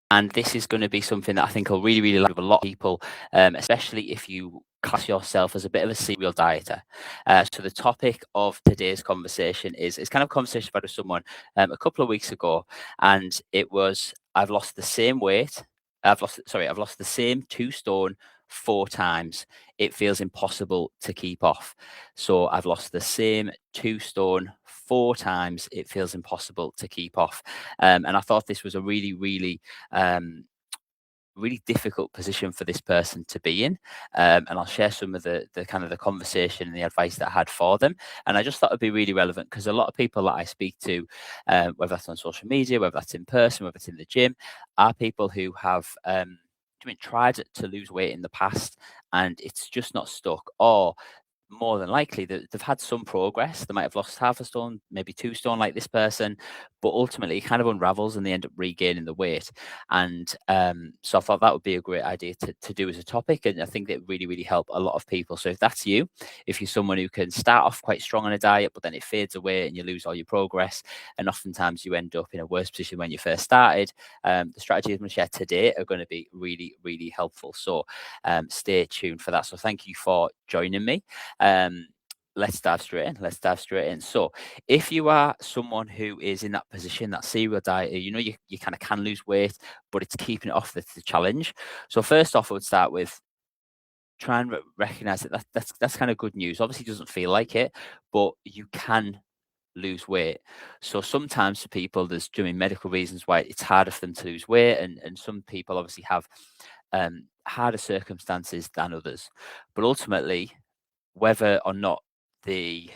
And this is going to be something that I think will really, really like with a lot of people, especially if you class yourself as a bit of a serial dieter. So the topic of today's conversation is it's kind of a conversation I've had with someone a couple of weeks ago, and it was I've lost the same weight. I've lost the same 2 stone 4 times. It feels impossible to keep off. So I've lost the same 2 stone 4 times. It feels impossible to keep off. And I thought this was a really, really really difficult position for this person to be in. And I'll share some of the kind of the conversation and the advice that I had for them. And I just thought it'd be really relevant because a lot of people that I speak to, whether that's on social media, whether that's in person, whether it's in the gym, are people who have tried to lose weight in the past and it's just not stuck, or more than likely they've had some progress. They might have lost half a stone, maybe 2 stone like this person, but ultimately it kind of unravels and they end up regaining the weight. And so I thought that would be a great idea to do as a topic. And I think that really, really help a lot of people. So if that's you, if you're someone who can start off quite strong on a diet, but then it fades away and you lose all your progress, and oftentimes you end up in a worse position when you first started, the strategies I'm going to share today are going to be really, really helpful. So stay tuned for that. So thank you for joining me. Let's dive straight in. So if you are someone who is in that position, that serial dieter, you kind of can lose weight, but it's keeping it off that's the challenge. So first off, I would start with try and recognize that that's kind of good news. Obviously it doesn't feel like it, but you can lose weight. So sometimes for people there's medical reasons why it's harder for them to lose weight, and some people obviously have harder circumstances than others. But ultimately, whether or not the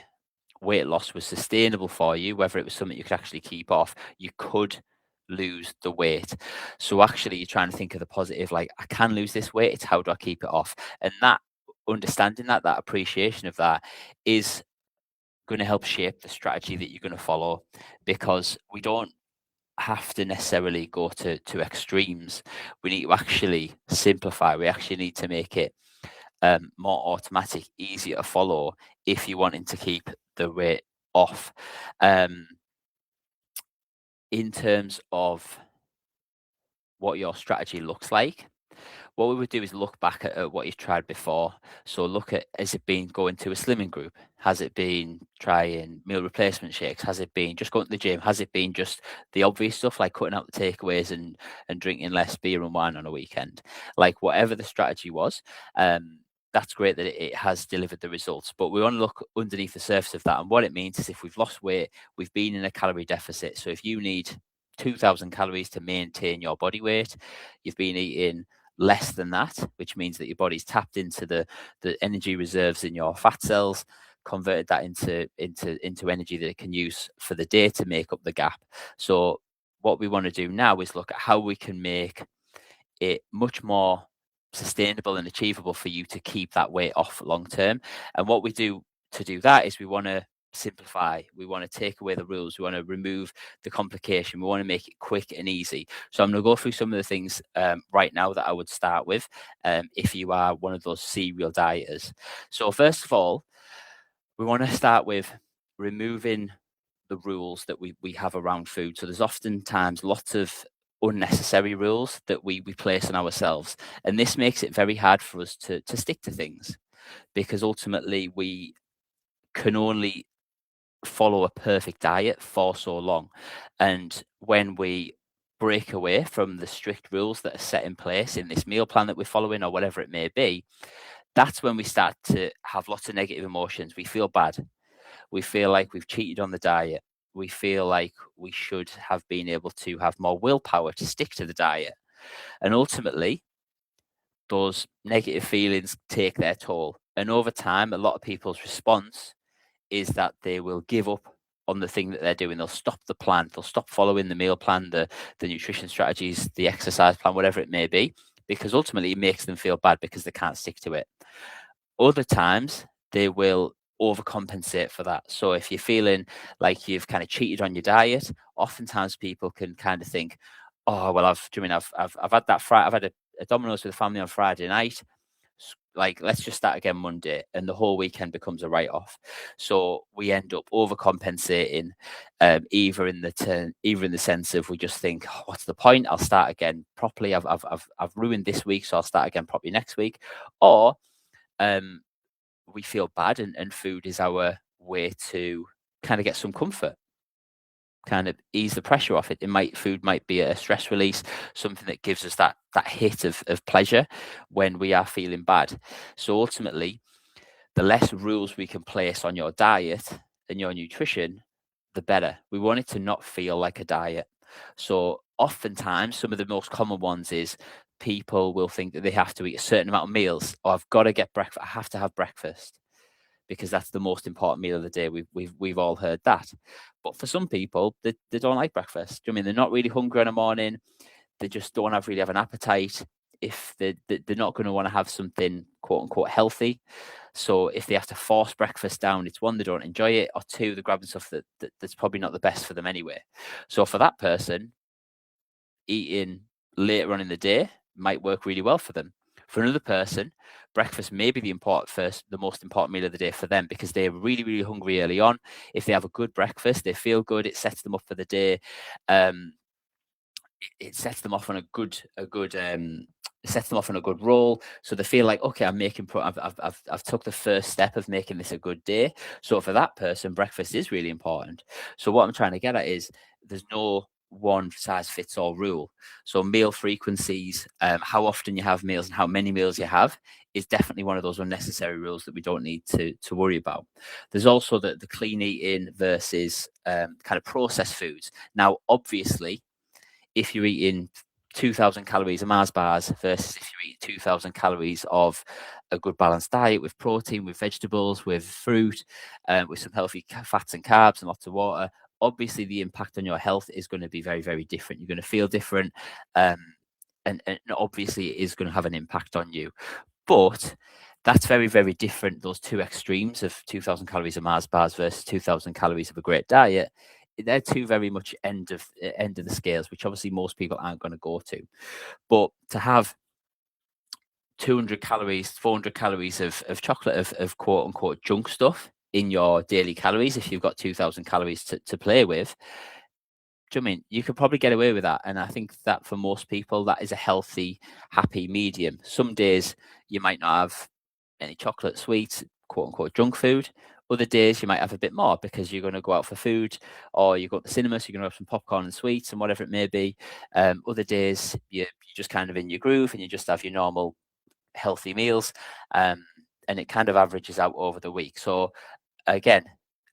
weight loss was sustainable for you, whether it was something you could actually keep off, you could lose the weight. So actually you're trying to think of the positive, like I can lose this weight, it's how do I keep it off? And that understanding that appreciation of that is going to help shape the strategy that you're going to follow, because we don't have to necessarily go to extremes. We need to actually simplify. We actually need to make it more automatic, easier to follow if you're wanting to keep the weight off. In terms of what your strategy looks like, what we would do is look back at what you've tried before. So look at, has it been going to a slimming group? Has it been trying meal replacement shakes? Has it been just going to the gym? Has it been just the obvious stuff like cutting out the takeaways and drinking less beer and wine on a weekend? Like whatever the strategy was, that's great that it has delivered the results. But we want to look underneath the surface of that. And what it means is if we've lost weight, we've been in a calorie deficit. So if you need 2,000 calories to maintain your body weight, you've been eating less than that, which means that your body's tapped into the energy reserves in your fat cells, converted that into energy that it can use for the day to make up the gap. So what we want to do now is look at how we can make it much more sustainable and achievable for you to keep that weight off long term. And what we do to do that is we want to simplify. We want to take away the rules. We want to remove the complication. We want to make it quick and easy. So I'm going to go through some of the things right now that I would start with if you are one of those serial dieters. So first of all, we want to start with removing the rules that we have around food. So there's oftentimes lots of unnecessary rules that we place on ourselves. And this makes it very hard for us to stick to things, because ultimately we can only follow a perfect diet for so long. And when we break away from the strict rules that are set in place in this meal plan that we're following or whatever it may be, that's when we start to have lots of negative emotions. We feel bad. We feel like we've cheated on the diet. We feel like we should have been able to have more willpower to stick to the diet. And ultimately, those negative feelings take their toll. And over time, a lot of people's response is that they will give up on the thing that they're doing. They'll stop the plan. They'll stop following the meal plan, the nutrition strategies, the exercise plan, whatever it may be, because ultimately it makes them feel bad because they can't stick to it. Other times, they will overcompensate for that. So if you're feeling like you've kind of cheated on your diet, oftentimes people can kind of think, oh, well, I've had that I've had a Domino's with the family on Friday night, Like, let's just start again Monday, and the whole weekend becomes a write-off. So we end up overcompensating, either in the sense of we just think, "Oh, what's the point? I'll start again properly. I've ruined this week, so I'll start again properly next week," or we feel bad, and food is our way to kind of get some comfort, kind of ease the pressure off it. Food might be a stress release, something that gives us that hit of pleasure when we are feeling bad. So ultimately, the less rules we can place on your diet and your nutrition, the better. We want it to not feel like a diet. So oftentimes, some of the most common ones is people will think that they have to eat a certain amount of meals, or I've got to get breakfast. I have to have breakfast because that's the most important meal of the day. We've all heard that. But for some people, they don't like breakfast. Do you know what I mean? They're not really hungry in the morning. They just don't really have an appetite. If they're not going to want to have something quote unquote healthy. So if they have to force breakfast down, it's one, they don't enjoy it, or two, they're grabbing stuff that's probably not the best for them anyway. So for that person, eating later on in the day might work really well for them. For another person, breakfast may be the most important meal of the day for them because they're really, really hungry early on. If they have a good breakfast, they feel good. It sets them up for the day. It sets them off on it sets them off on a good roll. So they feel like, okay, I've took the first step of making this a good day. So for that person, breakfast is really important. So what I'm trying to get at is there's no one size fits all rule. So meal frequencies, how often you have meals and how many meals you have is definitely one of those unnecessary rules that we don't need to worry about. There's also the clean eating versus kind of processed foods. Now, obviously, if you're eating 2,000 calories of Mars bars versus if you're eating 2,000 calories of a good balanced diet with protein, with vegetables, with fruit, with some healthy fats and carbs and lots of water, obviously the impact on your health is going to be very, very different. You're going to feel different. And obviously it is going to have an impact on you. But that's very, very different. Those two extremes of 2,000 calories of Mars bars versus 2,000 calories of a great diet, they're two very much end of the scales, which obviously most people aren't going to go to. But to have 200 calories, 400 calories of chocolate, of quote unquote junk stuff in your daily calories, if you've got 2,000 calories to play with, do you know what I mean? You could probably get away with that. And I think that for most people, that is a healthy, happy medium. Some days you might not have any chocolate, sweets, quote unquote junk food. Other days you might have a bit more because you're going to go out for food, or you go to the cinema, so you're going to have some popcorn and sweets and whatever it may be. Other days you're just kind of in your groove and you just have your normal healthy meals, and it kind of averages out over the week. So again,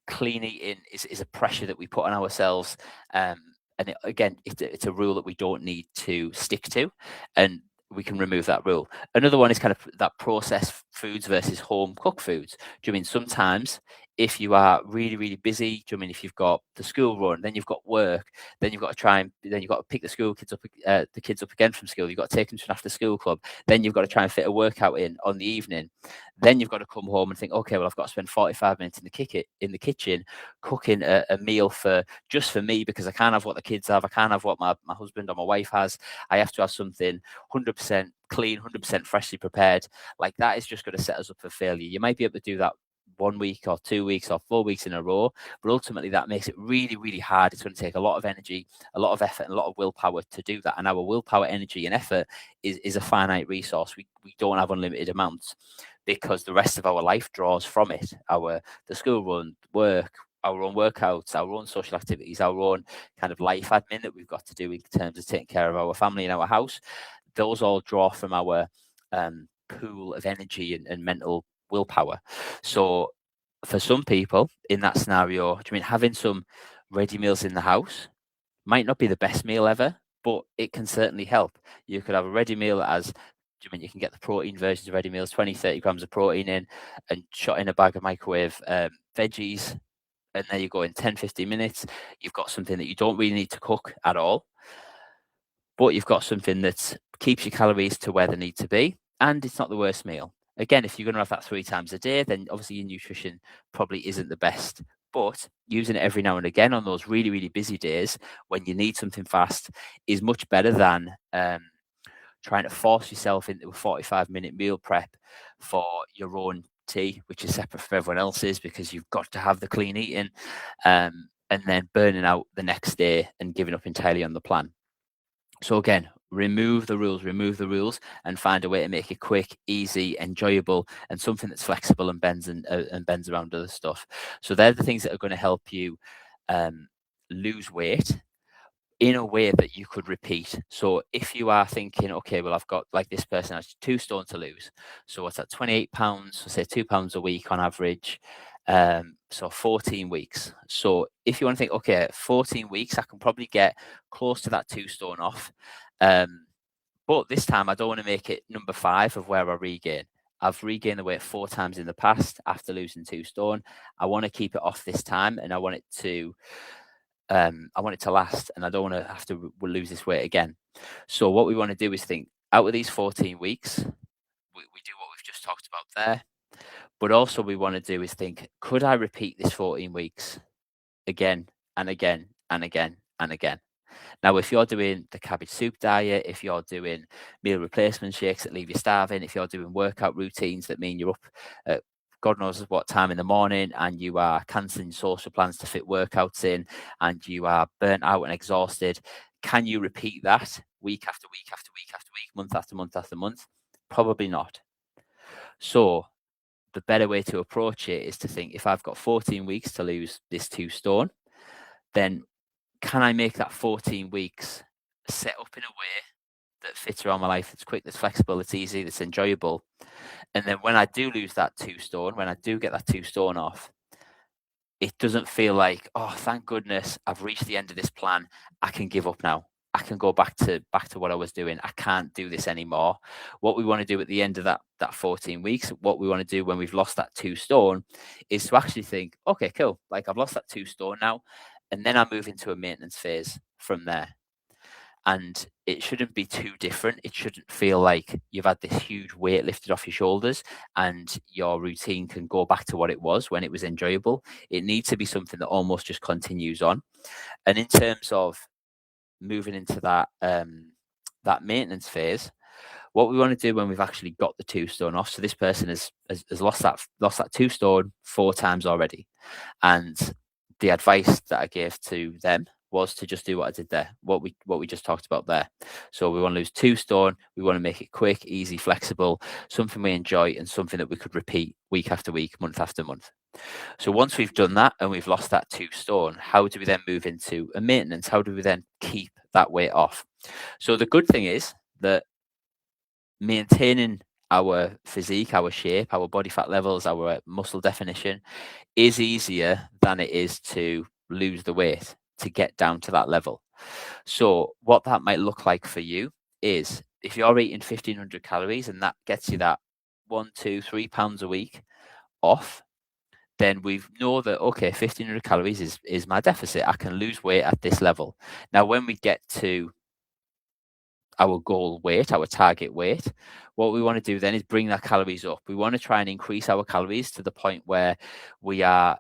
clean eating is a pressure that we put on ourselves, and it's a rule that we don't need to stick to, and we can remove that rule. Another one is kind of that processed foods versus home cooked foods. Do you mean sometimes if you are really, really busy, do you mean if you've got the school run, then you've got work, then you've got to pick the kids up again from school, you've got to take them to an after school club, then you've got to try and fit a workout in on the evening, then you've got to come home and think, okay, well, I've got to spend 45 minutes in the kitchen cooking a meal just for me, because I can't have what the kids have, I can't have what my husband or my wife has. I have to have something 100% clean, 100% freshly prepared. Like, that is just going to set us up for failure. You might be able to do that 1 week or 2 weeks or 4 weeks in a row, but ultimately that makes it really, really hard. It's going to take a lot of energy, a lot of effort, and a lot of willpower to do that. And our willpower, energy, and effort is a finite resource. We don't have unlimited amounts because the rest of our life draws from it. The school run, work, our own workouts, our own social activities, our own kind of life admin that we've got to do in terms of taking care of our family and our house. Those all draw from our pool of energy and mental willpower. So for some people in that scenario, do you mean having some ready meals in the house might not be the best meal ever, but it can certainly help. You could have a ready meal do you mean you can get the protein versions of ready meals, 20, 30 grams of protein in, and shot in a bag of microwave veggies, and there you go, in 10, 15 minutes, you've got something that you don't really need to cook at all, but you've got something that keeps your calories to where they need to be, and it's not the worst meal. Again, if you're going to have that 3 times a day, then obviously your nutrition probably isn't the best. But using it every now and again on those really, really busy days when you need something fast is much better than trying to force yourself into a 45-minute meal prep for your own tea, which is separate from everyone else's because you've got to have the clean eating, and then burning out the next day and giving up entirely on the plan. So again, remove the rules, and find a way to make it quick, easy, enjoyable, and something that's flexible and bends around other stuff. So they're the things that are going to help you lose weight in a way that you could repeat. So if you are thinking, okay, well, I've got, like, this person has 2 stone to lose. So what's that, 28 pounds, so say 2 pounds a week on average. So 14 weeks. So if you want to think, okay, 14 weeks, I can probably get close to that 2 stone off. But this time I don't want to make it number 5 of where I regain. I've regained the weight 4 times in the past after losing 2 stone. I want to keep it off this time, and I want it to last, and I don't want to have to lose this weight again. So what we want to do is think, out of these 14 weeks, we do what we've just talked about there. But also we want to do is think, could I repeat this 14 weeks again and again and again and again? Now, if you're doing the cabbage soup diet, if you're doing meal replacement shakes that leave you starving, if you're doing workout routines that mean you're up at God knows what time in the morning, and you are cancelling social plans to fit workouts in, and you are burnt out and exhausted, can you repeat that week after week after week after week, month after month after month? Probably not. So the better way to approach it is to think, if I've got 14 weeks to lose this 2 stone, then can I make that 14 weeks set up in a way that fits around my life, that's quick, that's flexible, that's easy, that's enjoyable? And then when I do lose that 2 stone, when I do get that 2 stone off, it doesn't feel like, oh, thank goodness, I've reached the end of this plan. I can give up now. I can go back to what I was doing. I can't do this anymore. What we want to do at the end of that 14 weeks, what we want to do when we've lost that 2 stone, is to actually think, okay, cool, like, I've lost that 2 stone now, and then I move into a maintenance phase from there. And it shouldn't be too different. It shouldn't feel like you've had this huge weight lifted off your shoulders and your routine can go back to what it was when it was enjoyable. It needs to be something that almost just continues on. And in terms of moving into that maintenance phase, what we want to do when we've actually got the 2 stone off, so this person has lost that 2 stone 4 times already, and the advice that I gave to them was to just do what I did there, what we just talked about there. So we want to lose 2 stone. We want to make it quick, easy, flexible, something we enjoy, and something that we could repeat week after week, month after month. So once we've done that and we've lost that 2 stone, how do we then move into a maintenance? How do we then keep that weight off? So the good thing is that maintaining our physique, our shape, our body fat levels, our muscle definition is easier than it is to lose the weight, to get down to that level. So what that might look like for you is, if you're eating 1,500 calories and that gets you that 1, 2, 3 pounds a week off, then we know that, okay, 1,500 calories is my deficit. I can lose weight at this level. Now, when we get to our goal weight, our target weight, what we want to do then is bring our calories up. We want to try and increase our calories to the point where we are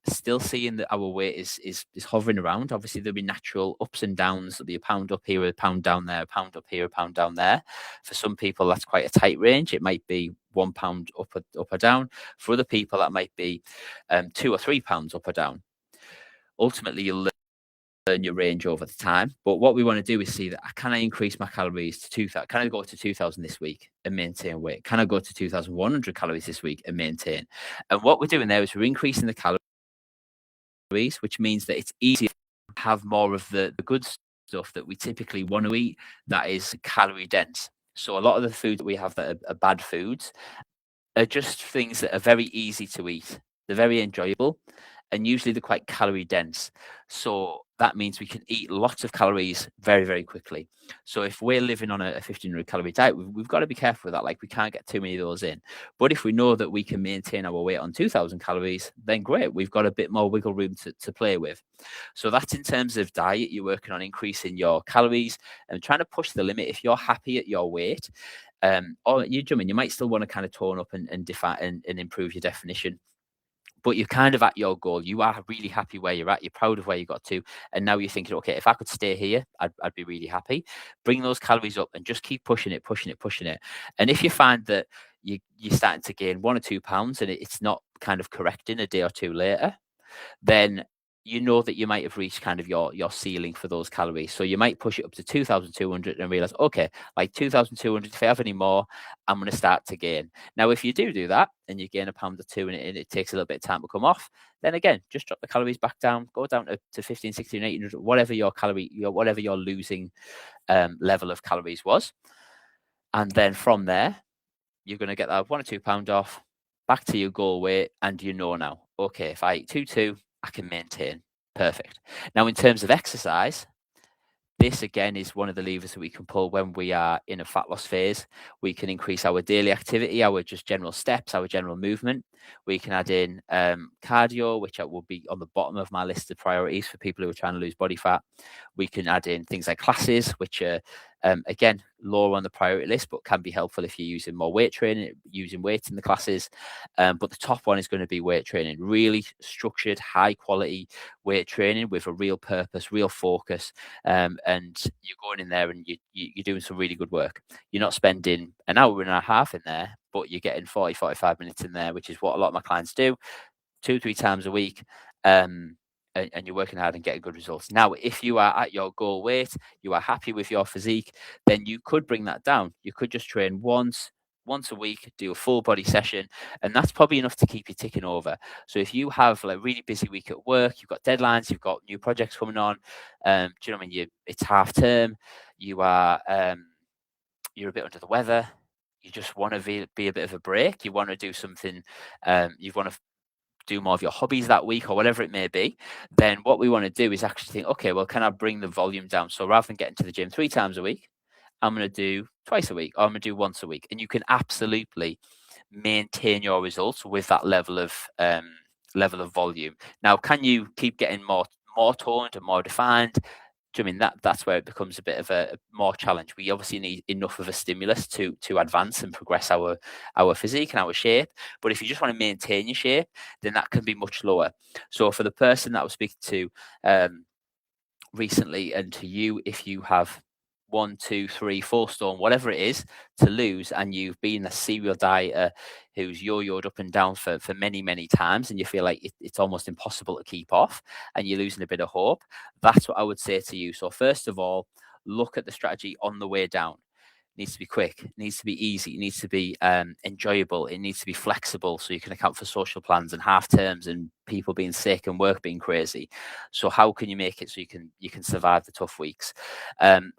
still seeing that our weight is hovering around. Obviously, there'll be natural ups and downs. There'll be a pound up here, a pound down there, a pound up here, a pound down there. For some people, that's quite a tight range. It might be 1 pound up or down. For other people, that might be 2 or 3 pounds up or down. Ultimately, you'll learn your range over the time. But what we want to do is see that, can I increase my calories to 2,000? Can I go to 2,000 this week and maintain weight? Can I go to 2,100 calories this week and maintain? And what we're doing there is we're increasing the calories, which means that it's easier to have more of the good stuff that we typically want to eat that is calorie dense. So a lot of the food that we have that are bad foods are just things that are very easy to eat. They're very enjoyable, and usually they're quite calorie dense. So that means we can eat lots of calories very, very quickly. So if we're living on a 1,500 calorie diet, we've got to be careful with that. Like, we can't get too many of those in. But if we know that we can maintain our weight on 2,000 calories, then great. We've got a bit more wiggle room to play with. So that's in terms of diet. You're working on increasing your calories and trying to push the limit. If you're happy at your weight, or you might still want to kind of tone up and define and improve your definition. but you're kind of at your goal. You are really happy where you're at. You're proud of where you got to. And now you're thinking, okay, if I could stay here, I'd be really happy. Bring those calories up and just keep pushing it, pushing it, pushing it. And if you find that you're starting to gain 1 or 2 pounds and it's not kind of correcting a day or two later, then you know that you might have reached kind of your ceiling for those calories. So you might push it up to 2,200 and realize, okay, like 2,200, if I have any more, I'm going to start to gain. Now, if you do that and you gain a pound or two and it takes a little bit of time to come off, then again, just drop the calories back down, go down to 15, 16, 1800, whatever whatever your losing level of calories was. And then from there, you're going to get that 1 or 2 pound off, back to your goal weight, and you know now, okay, if I eat 2 I can maintain. Perfect. Now, in terms of exercise, this again is one of the levers that we can pull when we are in a fat loss phase. We can increase our daily activity, our just general steps, our general movement. We can add in cardio, which will be on the bottom of my list of priorities for people who are trying to lose body fat. We can add in things like classes, which are again lower on the priority list, but can be helpful if you're using more weight training, using weights in the classes. But the top one is going to be weight training, really structured, high quality weight training with a real purpose, real focus. And you're going in there and you're doing some really good work. You're not spending an hour and a half in there, but you're getting 40, 45 minutes in there, which is what a lot of my clients do 2-3 times a week. And you're working hard and getting good results. Now, if you are at your goal weight, you are happy with your physique, then you could bring that down. You could just train once a week, do a full body session, and that's probably enough to keep you ticking over. So if you have like a really busy week at work, you've got deadlines, you've got new projects coming on, do you know what I mean? It's half term, you are you're a bit under the weather, you just want to be a bit of a break, you want to do something, you want to do more of your hobbies that week or whatever it may be, then what we want to do is actually think, okay, well, can I bring the volume down? So rather than getting to the gym 3 times a week, I'm going to do twice a week, or I'm going to do once a week. And you can absolutely maintain your results with that level of volume. Now, can you keep getting more toned and more defined? Do you mean that's where it becomes a bit of a more challenge? We obviously need enough of a stimulus to advance and progress our physique and our shape. But if you just want to maintain your shape, then that can be much lower. So for the person that I was speaking to recently, and to you, if you have 1, 2, 3, 4 stone, whatever it is, to lose, and you've been a serial dieter who's yo-yoed up and down for many, many times, and you feel like it's almost impossible to keep off, and you're losing a bit of hope, that's what I would say to you. So first of all, look at the strategy on the way down. It needs to be quick, it needs to be easy, it needs to be enjoyable, it needs to be flexible so you can account for social plans and half terms and people being sick and work being crazy. So how can you make it so you can survive the tough weeks?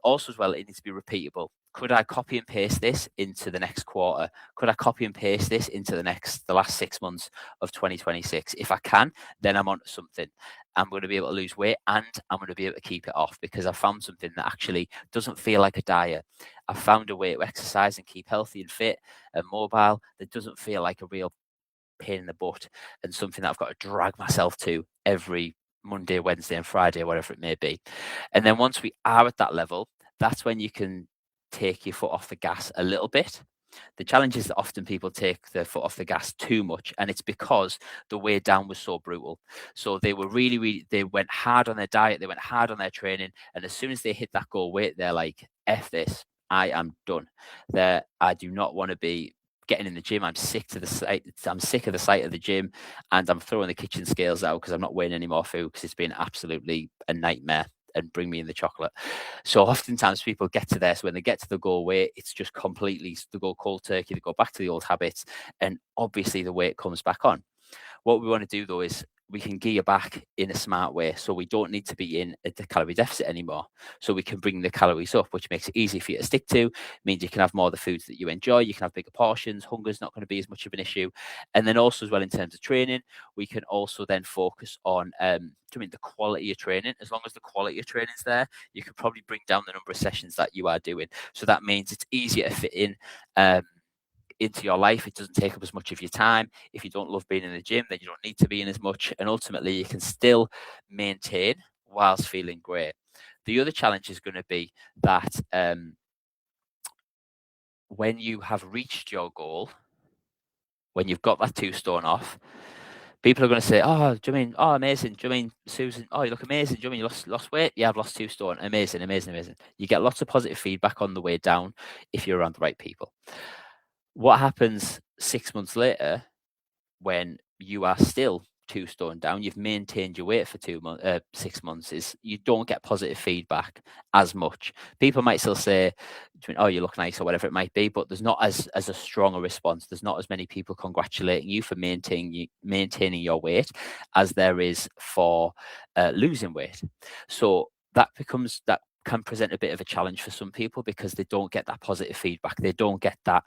Also as well, it needs to be repeatable. Could I copy and paste this into the next quarter? Could I copy and paste this into the last 6 months of 2026? If I can, then I'm onto something. I'm going to be able to lose weight and I'm going to be able to keep it off because I found something that actually doesn't feel like a diet. I found a way to exercise and keep healthy and fit and mobile that doesn't feel like a real pain in the butt and something that I've got to drag myself to every Monday, Wednesday, and Friday, whatever it may be. And then once we are at that level, that's when you can take your foot off the gas a little bit. The challenge is that often people take their foot off the gas too much, and it's because the way down was so brutal. So they were really, they went hard on their diet, they went hard on their training, and as soon as they hit that goal weight, they're like, F this, I am done. I do not want to be getting in the gym. I'm sick of the sight of the gym, and I'm throwing the kitchen scales out because I'm not weighing any more food because it's been absolutely a nightmare. And bring me in the chocolate. So oftentimes people get to this, when they get to the goal weight, it's just completely, they go cold turkey, they go back to the old habits, and obviously the weight comes back on. What we want to do though is we can gear back in a smart way, so we don't need to be in a calorie deficit anymore. So we can bring the calories up, which makes it easy for you to stick to. It means you can have more of the foods that you enjoy. You can have bigger portions. Hunger's not going to be as much of an issue. And then also as well, in terms of training, we can also then focus on the quality of training. As long as the quality of training is there, you can probably bring down the number of sessions that you are doing. So that means it's easier to fit in into your life. It doesn't take up as much of your time. If you don't love being in the gym, then you don't need to be in as much. And ultimately, you can still maintain whilst feeling great. The other challenge is going to be that when you have reached your goal, when you've got that 2 stone off, People are going to say, "Oh, do you mean? Oh, amazing. Do you mean, Susan? Oh, you look amazing. Do you mean you lost weight? Yeah, I've lost 2 stone. Amazing, amazing, amazing." You get lots of positive feedback on the way down if you're around the right people. What happens 6 months later when you are still 2 stone down, you've maintained your weight for 6 months, is you don't get positive feedback as much. People might still say, "Oh, you look nice," or whatever it might be, but there's not as a strong a response. There's not as many people congratulating you for maintaining your weight as there is for losing weight. So that can present a bit of a challenge for some people because they don't get that positive feedback. They don't get that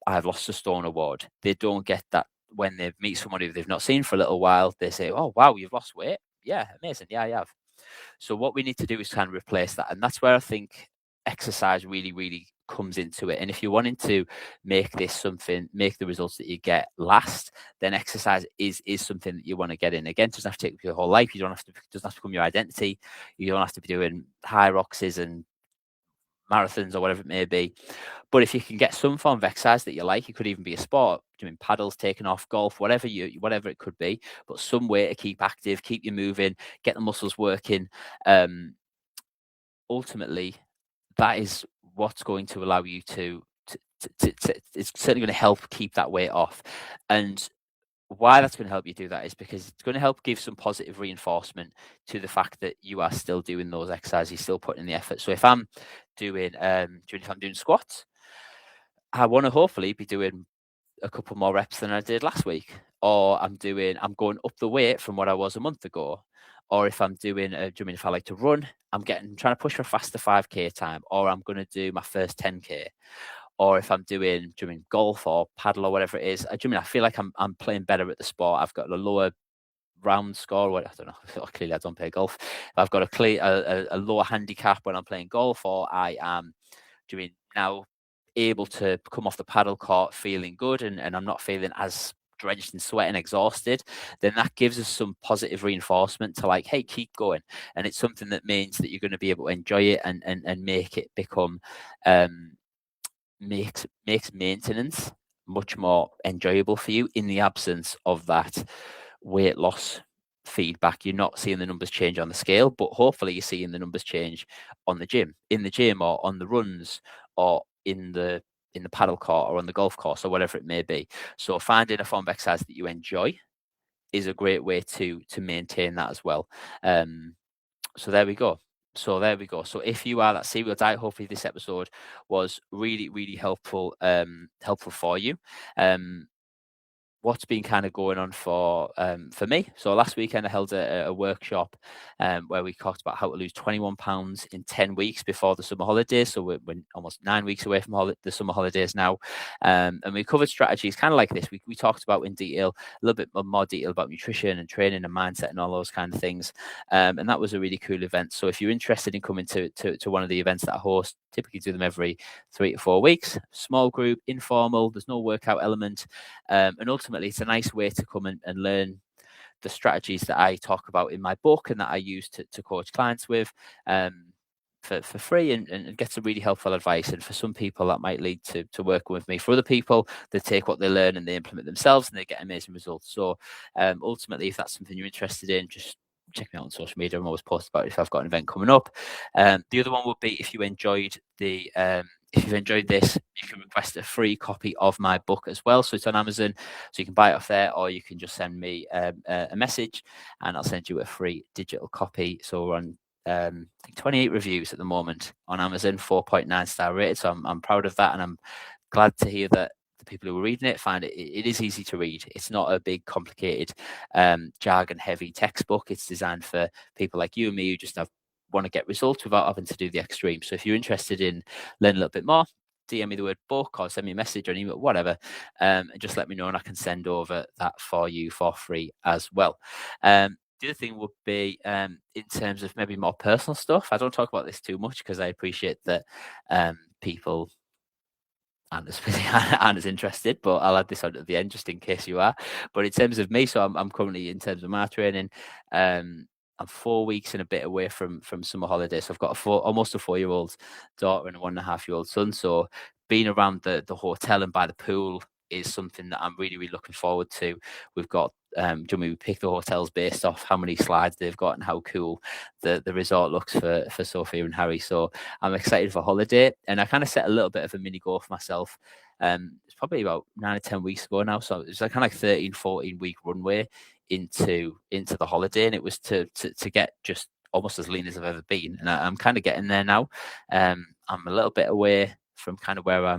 "I've lost a stone" award. They don't get that when they meet someone who they've not seen for a little while. They say, "Oh, wow, you've lost weight. Yeah, amazing. Yeah, I have." So what we need to do is kind of replace that. And that's where I think exercise really, really comes into it. And if you're wanting to make the results that you get last, then exercise is something that you want to get in. Again, it doesn't have to take your whole life. It doesn't have to become your identity. You don't have to be doing high roxes and marathons or whatever it may be. But if you can get some form of exercise that you like, it could even be a sport, doing paddles, taking off, golf, whatever it could be, but some way to keep active, keep you moving, get the muscles working. Ultimately, that is what's going to allow you to it's certainly going to help keep that weight off. And why that's going to help you do that is because it's going to help give some positive reinforcement to the fact that you are still doing those exercises, you're still putting in the effort. So if I'm doing squats, I want to hopefully be doing a couple more reps than I did last week, or I'm going up the weight from what I was a month ago. Or if I'm doing, if I like to run, trying to push for a faster 5K time, or I'm going to do my first 10K. Or if I'm doing golf or paddle or whatever it is, I feel like I'm playing better at the sport. I've got a lower round score. I don't know. Clearly, I don't play golf. I've got a lower handicap when I'm playing golf, or I am doing now able to come off the paddle court feeling good, and I'm not feeling as drenched in sweat and exhausted, then that gives us some positive reinforcement to like, hey, keep going. And it's something that means that you're going to be able to enjoy it and make it become makes maintenance much more enjoyable for you in the absence of that weight loss feedback. You're not seeing the numbers change on the scale, but hopefully you're seeing the numbers change in the gym or on the runs or in the paddle court or on the golf course or whatever it may be. So finding a form of exercise that you enjoy is a great way to maintain that as well. So there we go. So if you are that serial diet, hopefully this episode was really, really helpful for you. What's been kind of going on for me. So last weekend I held a workshop where we talked about how to lose 21 pounds in 10 weeks before the summer holidays. So we're almost 9 weeks away from the summer holidays now. And we covered strategies kind of like this. We talked about in detail, a little bit more detail about nutrition and training and mindset and all those kind of things. And that was a really cool event. So if you're interested in coming to one of the events that I host, typically do them every 3 to 4 weeks, small group, informal, there's no workout element. And ultimately, it's a nice way to come and learn the strategies that I talk about in my book and that I use to coach clients with for free and get some really helpful advice. And for some people, that might lead to working with me. For other people, they take what they learn and they implement themselves and they get amazing results. So ultimately, if that's something you're interested in, just check me out on social media. I'm always posting about it if I've got an event coming up. The other one would be if you've enjoyed this, you can request a free copy of my book as well. So it's on Amazon, so you can buy it off there, or you can just send me a message and I'll send you a free digital copy. So we're on 28 reviews at the moment on Amazon, 4.9 star rated. So I'm proud of that, and I'm glad to hear that the people who are reading it find it is easy to read. It's not a big, complicated, jargon-heavy textbook. It's designed for people like you and me who just want to get results without having to do the extreme. So if you're interested in learning a little bit more, DM me the word book or send me a message or an email, whatever, and just let me know and I can send over that for you for free as well. The other thing would be in terms of maybe more personal stuff. I don't talk about this too much because I appreciate that people aren't as interested, but I'll add this on at the end just in case you are. But in terms of me, so I'm currently, in terms of my training, I'm 4 weeks and a bit away from summer holidays. So I've got almost a 4-year-old daughter and a 1.5-year-old son. So being around the hotel and by the pool is something that I'm really, really looking forward to. We've got we pick the hotels based off how many slides they've got and how cool the resort looks for Sophia and Harry. So I'm excited for holiday, and I kind of set a little bit of a mini goal for myself. It's probably about 9 or 10 weeks ago now, so it's like kind of like 13, 14 week runway into the holiday, and it was to get just almost as lean as I've ever been, and I'm kind of getting there now. I'm a little bit away from kind of where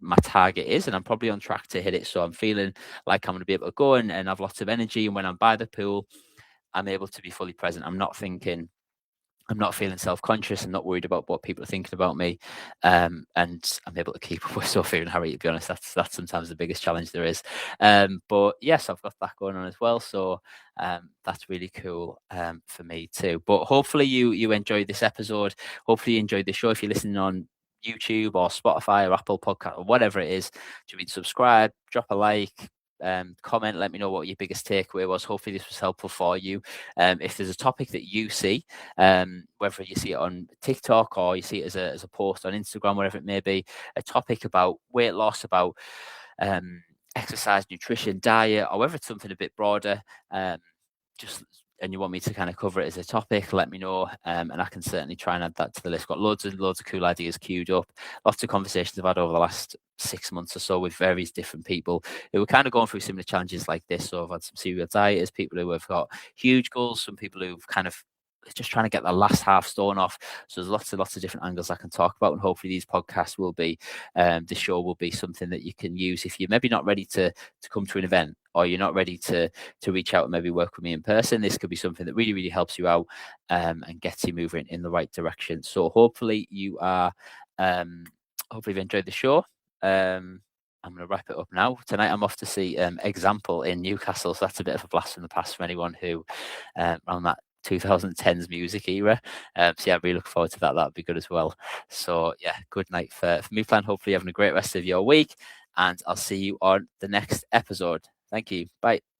my target is, and I'm probably on track to hit it. So I'm feeling like I'm going to be able to go and have lots of energy, and when I'm by the pool, I'm able to be fully present. I'm not feeling self-conscious. I'm not worried about what people are thinking about me, and I'm able to keep up with Sophia and Harry. To be honest, that's sometimes the biggest challenge there is. But yes, I've got that going on as well. So that's really cool for me too. But hopefully you enjoyed this episode. Hopefully you enjoyed the show. If you're listening on YouTube or Spotify or Apple Podcast or whatever it is, do you subscribe, drop a like, comment, let me know what your biggest takeaway was. Hopefully this was helpful for you. If there's a topic that you see, whether you see it on TikTok or you see it as a post on Instagram, whatever it may be, a topic about weight loss, about exercise, nutrition, diet, or whether it's something a bit broader, and you want me to kind of cover it as a topic, let me know, and I can certainly try and add that to the list. Got loads of cool ideas queued up. Lots of conversations I've had over the last 6 months or so with various different people who were kind of going through similar challenges like this. So I've had some serial dieters, people who have got huge goals, some people who've kind of just trying to get the last half stone off. So there's lots of different angles I can talk about, and hopefully these podcasts will be, the show will be something that you can use if you're maybe not ready to come to an event, or you're not ready to reach out and maybe work with me in person. This could be something that really, really helps you out and gets you moving in the right direction. So hopefully you are, hopefully you've enjoyed the show. I'm going to wrap it up now. Tonight I'm off to see Example in Newcastle. So that's a bit of a blast from the past for anyone who around that 2010s music era. So yeah, I really look forward to that. That'll be good as well. So yeah, good night for me, plan. Hopefully you're having a great rest of your week, and I'll see you on the next episode. Thank you. Bye.